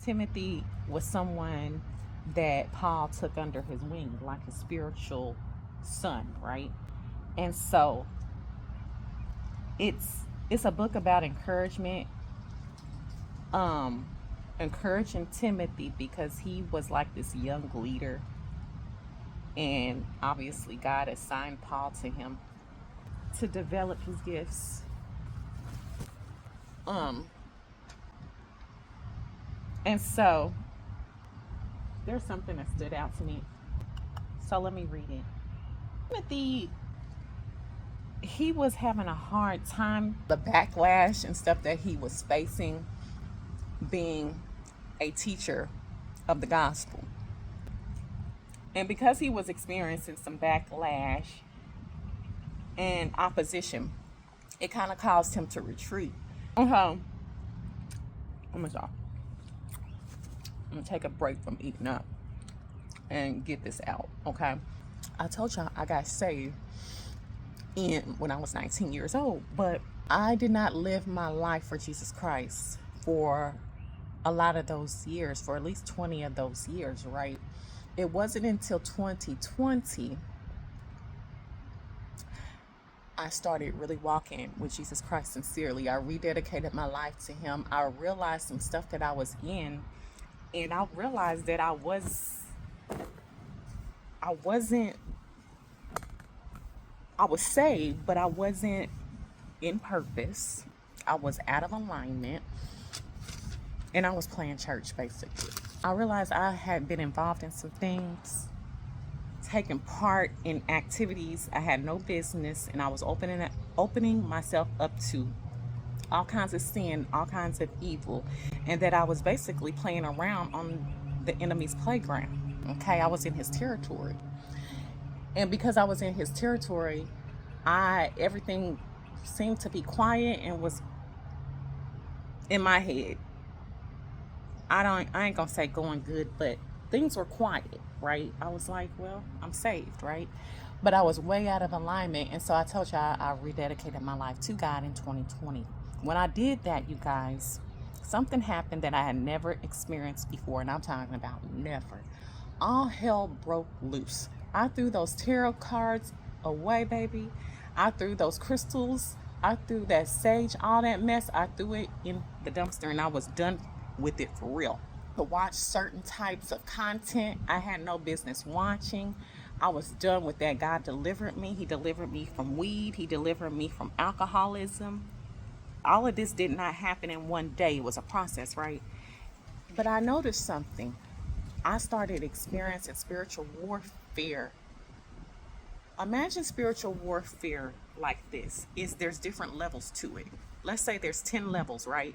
Timothy was someone that Paul took under his wing, like a spiritual son, right? And so it's a book about encouragement, um, encouraging Timothy because he was like this young leader, and obviously God assigned Paul to him to develop his gifts. Um, and so there's something that stood out to me. So let me read it. Timothy, he was having a hard time, the backlash and stuff that he was facing being a teacher of the gospel. And because he was experiencing some backlash and opposition, it kind of caused him to retreat. Oh my God. I'm gonna take a break from eating up and get this out, okay? I told y'all I got saved when I was 19 years old, but I did not live my life for Jesus Christ for a lot of those years, for at least 20 of those years, right? It wasn't until 2020 I started really walking with Jesus Christ sincerely. I rededicated my life to him. I realized some stuff that I was in, and I realized that I was saved, but I wasn't in purpose. I was out of alignment, and I was playing church basically. I realized I had been involved in some things, taking part in activities I had no business, and I was opening myself up to all kinds of sin, all kinds of evil, and that I was basically playing around on the enemy's playground. Okay, I was in his territory. And because I was in his territory, I everything seemed to be quiet and was in my head. I ain't gonna say going good, but things were quiet, right? I was like, well, I'm saved, right? But I was way out of alignment, and so I told you I rededicated my life to God in 2020. When I did that, you guys, something happened that I had never experienced before, and I'm talking about never. All hell broke loose. I threw those tarot cards away, baby. I threw those crystals. I threw that sage, all that mess. I threw it in the dumpster, and I was done with it for real. To watch certain types of content I had no business watching. I was done with that. God delivered me. He delivered me from weed. He delivered me from alcoholism. All of this did not happen in one day. It was a process, right? But I noticed something. I started experiencing spiritual warfare. Imagine spiritual warfare like this. There's different levels to it. Let's say there's 10 levels, right?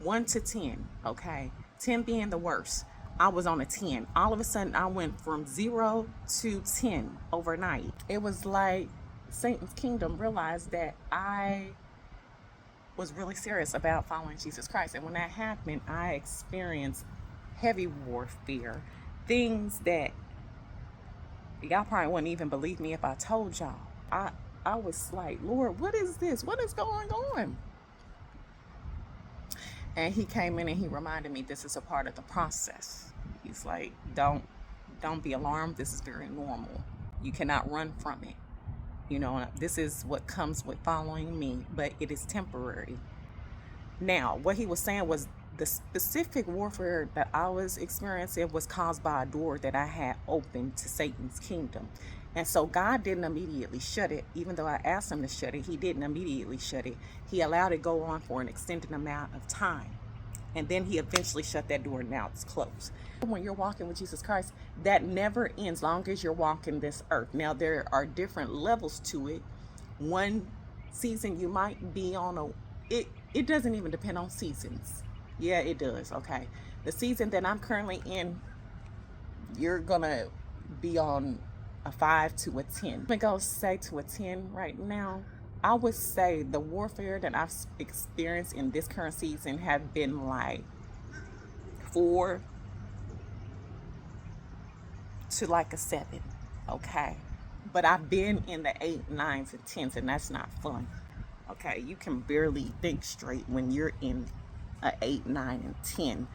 1 to 10, okay? 10 being the worst. I was on a 10. All of a sudden, I went from 0 to 10 overnight. It was like Satan's kingdom realized that I was really serious about following Jesus Christ. And when that happened, I experienced heavy warfare. Things that y'all probably wouldn't even believe me if I told y'all. I was like, Lord, what is this? What is going on? And he came in and he reminded me this is a part of the process. He's like, don't be alarmed. This is very normal. You cannot run from it. You know, this is what comes with following me, but it is temporary. Now, what he was saying was the specific warfare that I was experiencing was caused by a door that I had opened to Satan's kingdom. And so God didn't immediately shut it. Even though I asked him to shut it, he didn't immediately shut it. He allowed it go on for an extended amount of time. And then he eventually shut that door. Now it's closed. When you're walking with Jesus Christ, that never ends long as you're walking this earth. Now, there are different levels to it. One season you might be on it doesn't even depend on seasons. Yeah, it does. Okay. The season that I'm currently in, you're going to be on a 5 to a 10. I'm going to go say to a 10 right now. I would say the warfare that I've experienced in this current season have been like 4 to like a 7. Okay. But I've been in the 8, 9s, and 10s, and that's not fun. Okay. You can barely think straight when you're in a 8, 9, and 10.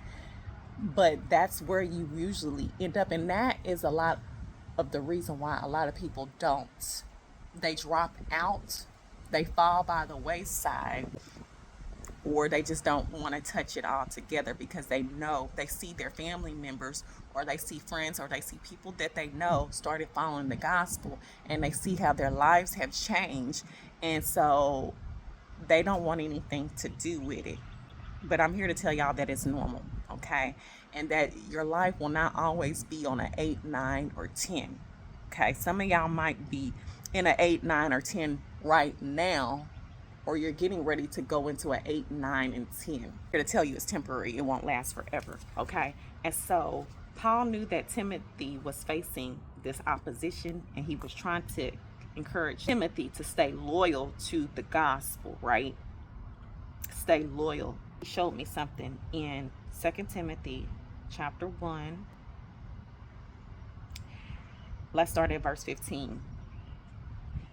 But that's where you usually end up. And that is a lot of the reason why a lot of people don't. They drop out, they fall by the wayside, or they just don't want to touch it all together because they know they see their family members or they see friends or they see people that they know started following the gospel, and they see how their lives have changed, and so they don't want anything to do with it. But I'm here to tell y'all that it's normal, okay? And that your life will not always be on an 8, 9, or 10. Okay? Some of y'all might be in an 8, 9, or 10 right now, or you're getting ready to go into an 8, 9, and 10. I'm here to tell you it's temporary. It won't last forever, okay? And so Paul knew that Timothy was facing this opposition, and he was trying to encourage Timothy to stay loyal to the gospel, right? Stay loyal. He showed me something in 2 Timothy chapter 1. Let's start at verse 15.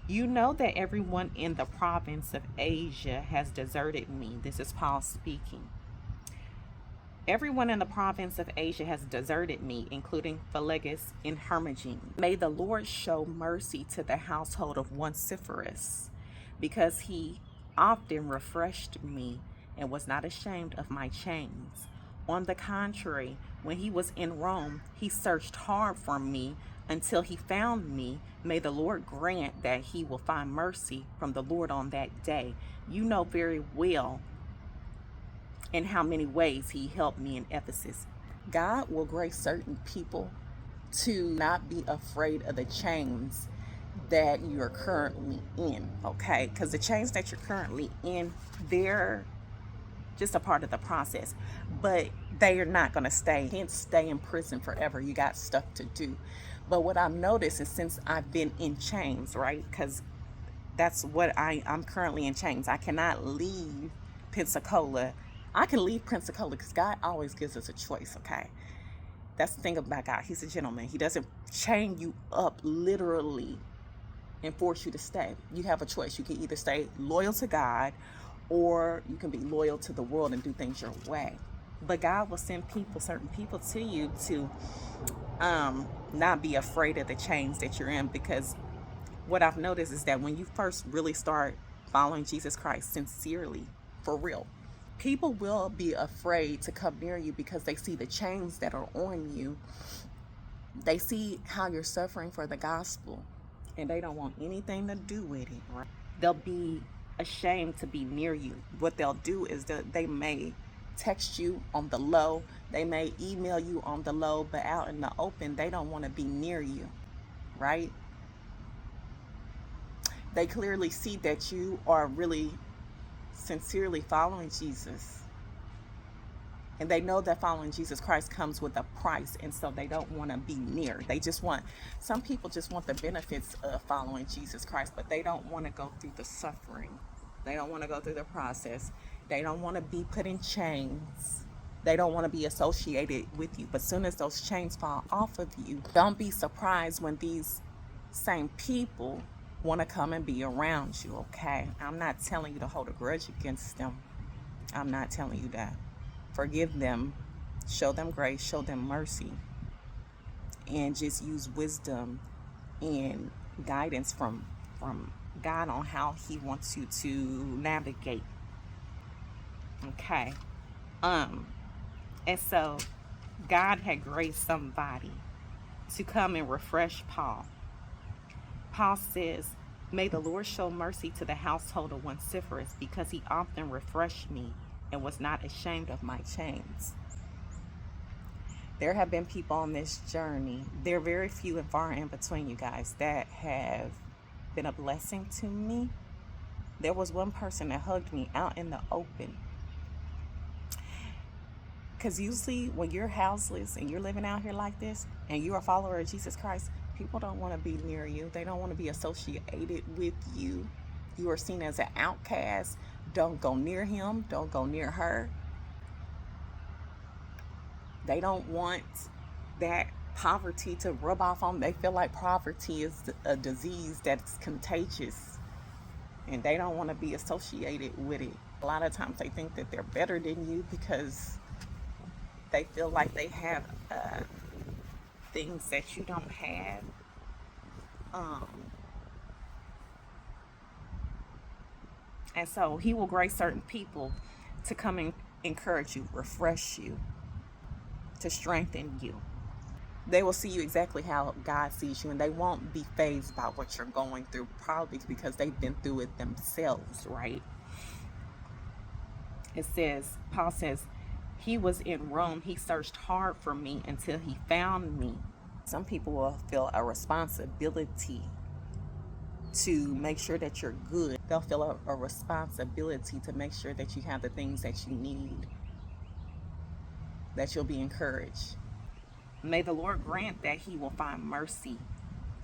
You know that everyone in the province of Asia has deserted me. This is Paul speaking. Everyone in the province of Asia has deserted me, including Phygelus and Hermogenes. May the Lord show mercy to the household of Onesiphorus, because he often refreshed me and was not ashamed of my chains. On the contrary, when he was in Rome, he searched hard for me until he found me. May the Lord grant that he will find mercy from the Lord on that day. You know very well in how many ways he helped me in Ephesus. God will grace certain people to not be afraid of the chains that you're currently in, okay? Because the chains that you're currently in, they're just a part of the process, but they are not going to stay. You can't stay in prison forever. You got stuff to do. But what I've noticed is, since I've been in chains, right? Because that's what I'm currently in chains. I cannot leave Pensacola. I can leave Pensacola because God always gives us a choice, okay? That's the thing about God. He's a gentleman. He doesn't chain you up literally and force you to stay. You have a choice. You can either stay loyal to God, or you can be loyal to the world and do things your way. But God will send people, certain people to you to not be afraid of the chains that you're in, because what I've noticed is that when you first really start following Jesus Christ sincerely, for real, people will be afraid to come near you because they see the chains that are on you. They see how you're suffering for the gospel, and they don't want anything to do with it, right? They'll be ashamed to be near you. What they'll do is that they may text you on the low, they may email you on the low, but out in the open, they don't want to be near you, right? They clearly see that you are really sincerely following Jesus. And they know that following Jesus Christ comes with a price, and so they don't want to be near. They just want, some people just want the benefits of following Jesus Christ, but they don't want to go through the suffering. They don't want to go through the process. They don't want to be put in chains. They don't want to be associated with you. But as soon as those chains fall off of you, don't be surprised when these same people want to come and be around you, okay? I'm not telling you to hold a grudge against them. I'm not telling you that. Forgive them, show them grace, show them mercy, and just use wisdom and guidance from God on how he wants you to navigate. Okay. And so God had graced somebody to come and refresh Paul. Paul says, may the Lord show mercy to the household of Onesiphorus, because he often refreshed me and was not ashamed of my chains. There have been people on this journey, they're very few and far in between, you guys, that have been a blessing to me. There was one person that hugged me out in the open. Because usually when you're houseless and you're living out here like this and you're a follower of Jesus Christ, people don't want to be near you. They don't want to be associated with you. You are seen as an outcast. Don't go near him. Don't go near her. They don't want that poverty to rub off on them. They feel like poverty is a disease that's contagious, and they don't want to be associated with it. A lot of times they think that they're better than you because They feel like they have things that you don't have. Um, and so he will grace certain people to come and encourage you, refresh you, to strengthen you. They will see you exactly how God sees you, and they won't be fazed by what you're going through, probably because they've been through it themselves, right? It says, Paul says, he was in Rome. He searched hard for me until he found me. Some people will feel a responsibility to make sure that you're good. They'll feel a responsibility to make sure that you have the things that you need, that you'll be encouraged. May the Lord grant that he will find mercy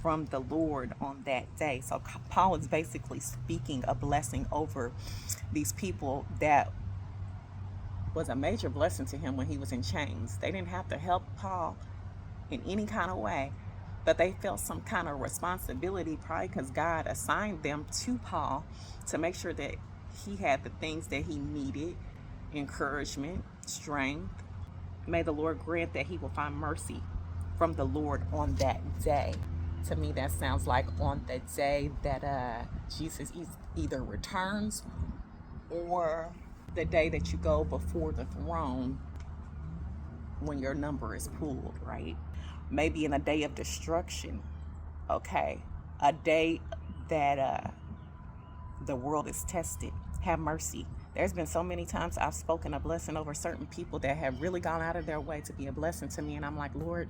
from the Lord on that day. So Paul is basically speaking a blessing over these people that was a major blessing to him when he was in chains. They didn't have to help Paul in any kind of way, but they felt some kind of responsibility, probably because God assigned them to Paul to make sure that he had the things that he needed: encouragement, strength. May the Lord grant that he will find mercy from the Lord on that day. To me, that sounds like on the day that Jesus either returns, or the day that you go before the throne when your number is pulled, right? Maybe in a day of destruction, okay? A day that the world is tested. Have mercy. There's been so many times I've spoken a blessing over certain people that have really gone out of their way to be a blessing to me. And I'm like, Lord,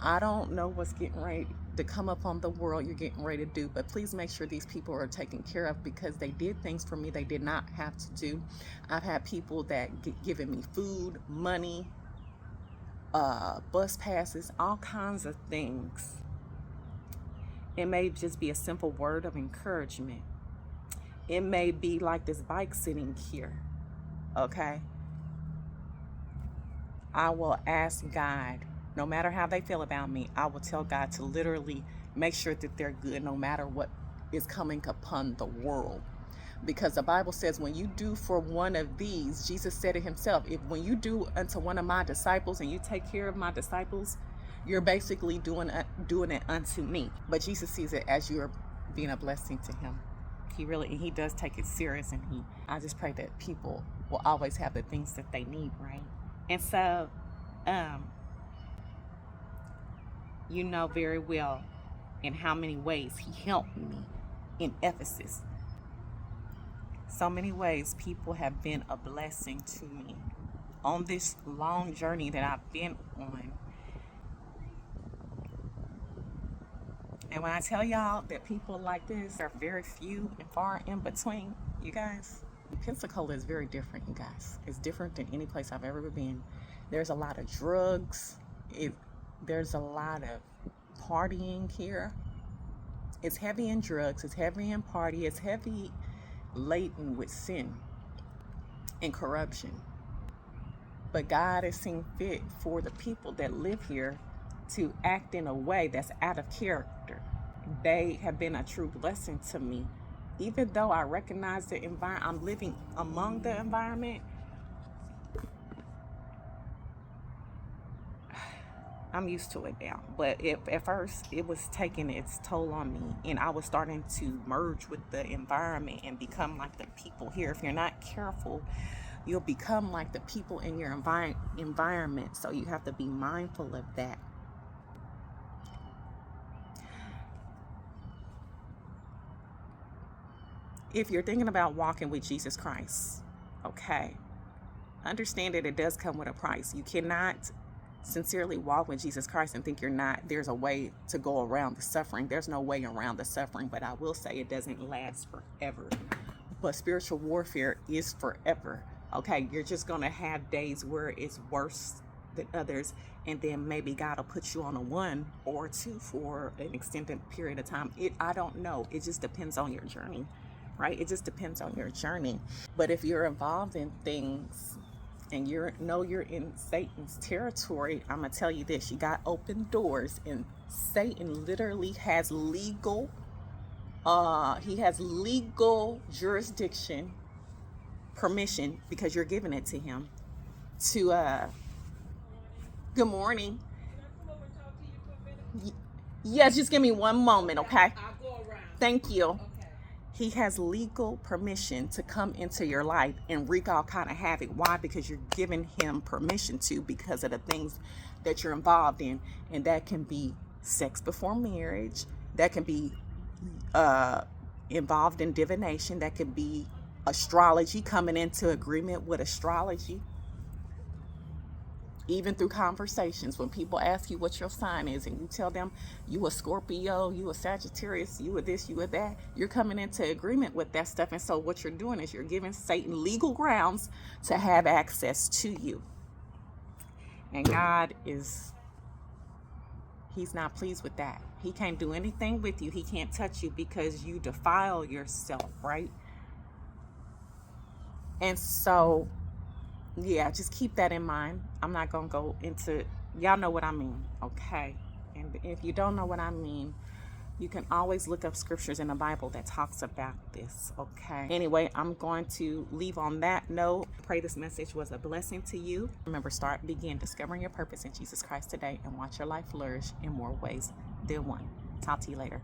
I don't know what's getting ready to come up on the world you're getting ready to do, but please make sure these people are taken care of, because they did things for me they did not have to do. I've had people that given me food, money, bus passes, all kinds of things. It may just be a simple word of encouragement. It may be like this bike sitting here, okay? I will ask God, no matter how they feel about me, I will tell God to literally make sure that they're good no matter what is coming upon the world. Because the Bible says, when you do for one of these, Jesus said it himself, when you do unto one of my disciples and you take care of my disciples, you're basically doing it unto me. But Jesus sees it as you're being a blessing to him. He does take it serious, and I just pray that people will always have the things that they need, right? And so, you know very well in how many ways he helped me in Ephesus. So many ways people have been a blessing to me on this long journey that I've been on. And when I tell y'all that people like this are very few and far in between, you guys, Pensacola is very different, you guys. It's different than any place I've ever been. There's a lot of drugs. There's a lot of partying here. It's heavy in drugs. It's heavy in party. It's heavy laden with sin and corruption. But God has seen fit for the people that live here to act in a way that's out of character. They have been a true blessing to me. Even though I recognize the environment, I'm living among the environment, I'm used to it now. But at first, it was taking its toll on me, and I was starting to merge with the environment and become like the people here. If you're not careful, you'll become like the people in your environment. So you have to be mindful of that. If you're thinking about walking with Jesus Christ, okay, understand that it does come with a price. You cannot sincerely walk with Jesus Christ and think there's a way to go around the suffering. There's no way around the suffering, but I will say it doesn't last forever. But spiritual warfare is forever. Okay, you're just going to have days where it's worse than others, and then maybe God will put you on a 1 or 2 for an extended period of time. I don't know. It just depends on your journey, right? It just depends on your journey. But if you're involved in things and you're in Satan's territory, I'm gonna tell you this: you got open doors, and Satan literally has legal jurisdiction, permission, because you're giving it to him, to Good morning. Yes, just give me one moment, okay? I'll go around. Thank you. Okay. He has legal permission to come into your life and wreak all kind of havoc. Why? Because you're giving him permission to, because of the things that you're involved in. And that can be sex before marriage. That can be involved in divination. That could be astrology, coming into agreement with astrology. Even through conversations, when people ask you what your sign is and you tell them you a Scorpio, you a Sagittarius, you a this, you a that, you're coming into agreement with that stuff. And so what you're doing is you're giving Satan legal grounds to have access to you. And God he's not pleased with that. He can't do anything with you. He can't touch you because you defile yourself, right? And so yeah, just keep that in mind. I'm not going to go into, y'all know what I mean, okay? And if you don't know what I mean, you can always look up scriptures in the Bible that talks about this, okay? Anyway, I'm going to leave on that note. Pray this message was a blessing to you. Remember, begin discovering your purpose in Jesus Christ today and watch your life flourish in more ways than one. Talk to you later.